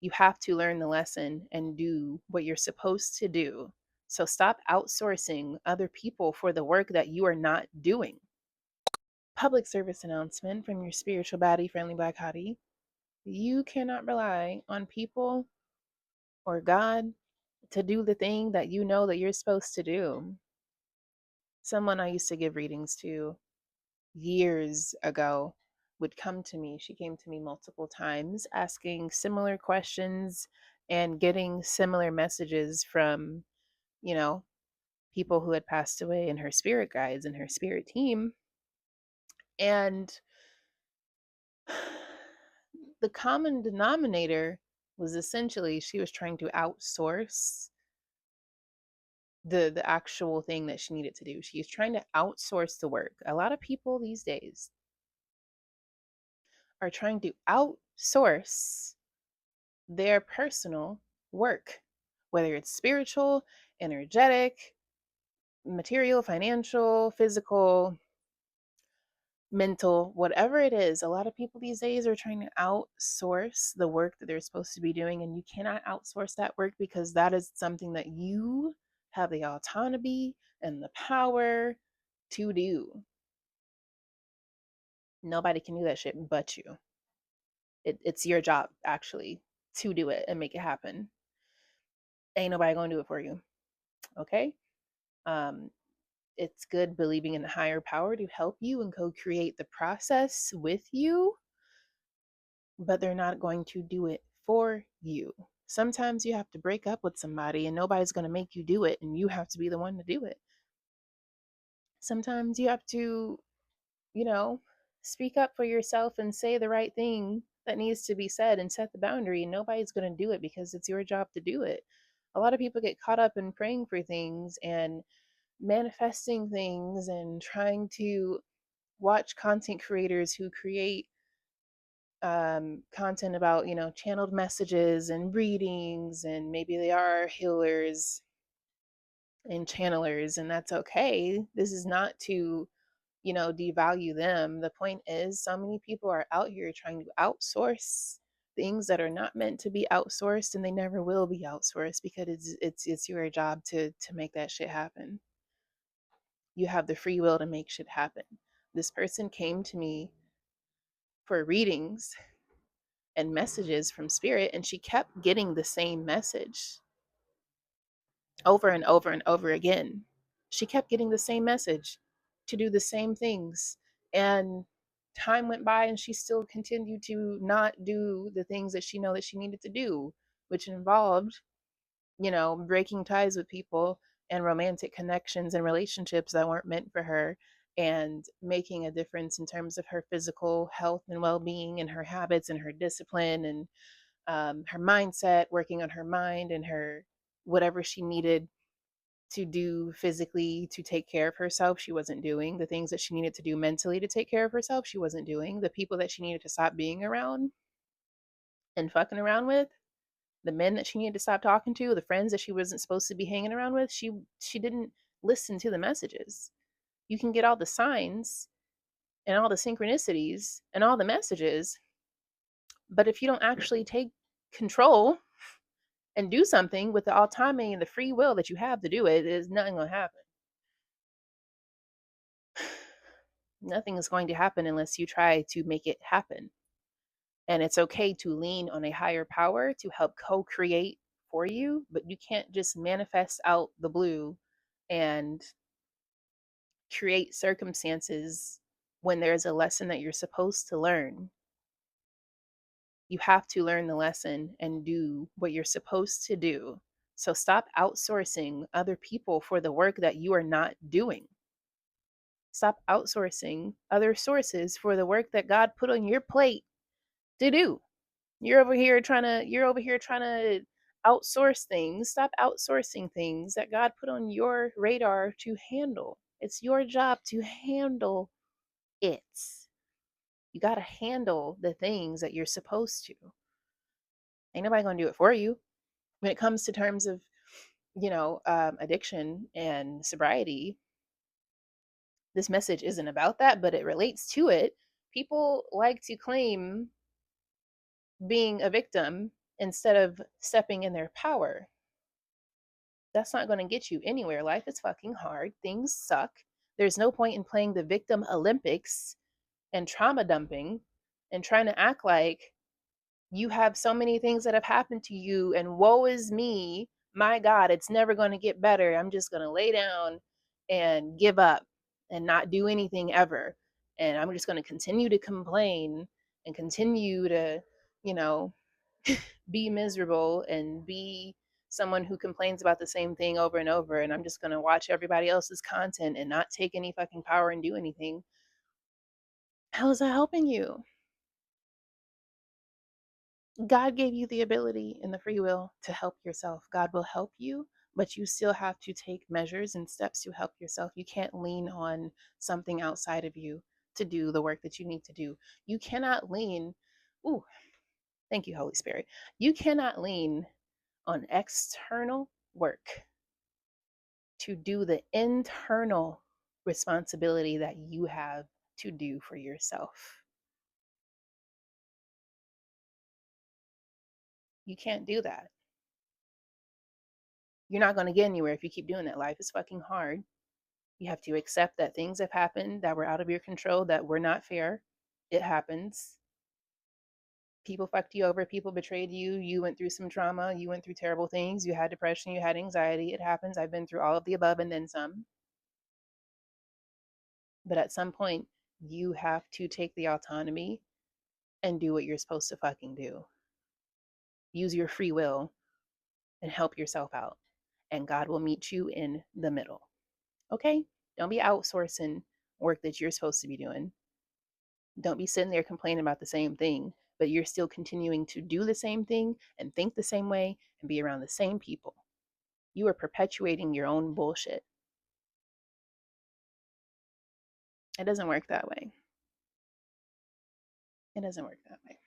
You have to learn the lesson and do what you're supposed to do. So stop outsourcing other people for the work that you are not doing. Public service announcement from your spiritual baddie, friendly black hottie. You cannot rely on people or God to do the thing that you know that you're supposed to do. Someone I used to give readings to years ago would come to me. She came to me multiple times asking similar questions and getting similar messages from, you know, people who had passed away and her spirit guides and her spirit team. And the common denominator was essentially she was trying to outsource the actual thing that she needed to do. She was trying to outsource the work. A lot of people these days are trying to outsource their personal work, whether it's spiritual, energetic, material, financial, physical, mental, whatever it is. A lot of people these days are trying to outsource the work that they're supposed to be doing, and you cannot outsource that work because that is something that you have the autonomy and the power to do. Nobody can do that shit but you. It's your job actually to do it and make it happen. Ain't nobody gonna do it for you. Okay. um it's good believing in a higher power to help you and co-create the process with you, but they're not going to do it for you. Sometimes you have to break up with somebody and nobody's going to make you do it, and you have to be the one to do it. Sometimes you have to, you know, speak up for yourself and say the right thing that needs to be said and set the boundary, and nobody's going to do it because it's your job to do it. A lot of people get caught up in praying for things and manifesting things and trying to watch content creators who create content about, channeled messages and readings, and maybe they are healers and channelers, and that's okay. This is not to, devalue them. The point is, so many people are out here trying to outsource things that are not meant to be outsourced, and they never will be outsourced because it's your job to make that shit happen. You have the free will to make shit happen. This person came to me for readings and messages from spirit, and she kept getting the same message over and over and over again. She kept getting the same message to do the same things, and time went by and she still continued to not do the things that she know that she needed to do, which involved, breaking ties with people and romantic connections and relationships that weren't meant for her, and making a difference in terms of her physical health and well-being and her habits and her discipline and her mindset, working on her mind and her whatever she needed to do physically to take care of herself. She wasn't doing the things that she needed to do mentally to take care of herself. She wasn't doing the people that she needed to stop being around and fucking around with, the men that she needed to stop talking to, the friends that she wasn't supposed to be hanging around with. She didn't listen to the messages. You can get all the signs and all the synchronicities and all the messages, but if you don't actually take control and do something with the autonomy and the free will that you have to do it, is nothing going to happen. Nothing is going to happen unless you try to make it happen. And it's okay to lean on a higher power to help co-create for you, but you can't just manifest out the blue and create circumstances when there's a lesson that you're supposed to learn. You have to learn the lesson and do what you're supposed to do. So stop outsourcing other people for the work that you are not doing. Stop outsourcing other sources for the work that God put on your plate to do. You're over here trying to outsource things. Stop outsourcing things that God put on your radar to handle. It's your job to handle it. You got to handle the things that you're supposed to. Ain't nobody going to do it for you. When it comes to terms of, addiction and sobriety, this message isn't about that, but it relates to it. People like to claim being a victim instead of stepping in their power. That's not going to get you anywhere. Life is fucking hard. Things suck. There's no point in playing the victim Olympics and trauma dumping and trying to act like you have so many things that have happened to you and woe is me. My God, it's never going to get better. I'm just going to lay down and give up and not do anything ever. And I'm just going to continue to complain and continue to, you know, be miserable and be someone who complains about the same thing over and over. And I'm just going to watch everybody else's content and not take any fucking power and do anything. How is that helping you? God gave you the ability and the free will to help yourself. God will help you, but you still have to take measures and steps to help yourself. You can't lean on something outside of you to do the work that you need to do. You cannot lean, ooh, thank you, Holy Spirit. You cannot lean on external work to do the internal responsibility that you have to do for yourself. You can't do that. You're not going to get anywhere if you keep doing that. Life is fucking hard. You have to accept that things have happened that were out of your control, that were not fair. It happens. People fucked you over. People betrayed you. You went through some trauma. You went through terrible things. You had depression. You had anxiety. It happens. I've been through all of the above and then some. But at some point, you have to take the autonomy and do what you're supposed to fucking do. Use your free will and help yourself out. And God will meet you in the middle. Okay? Don't be outsourcing work that you're supposed to be doing. Don't be sitting there complaining about the same thing, but you're still continuing to do the same thing and think the same way and be around the same people. You are perpetuating your own bullshit. It doesn't work that way. It doesn't work that way.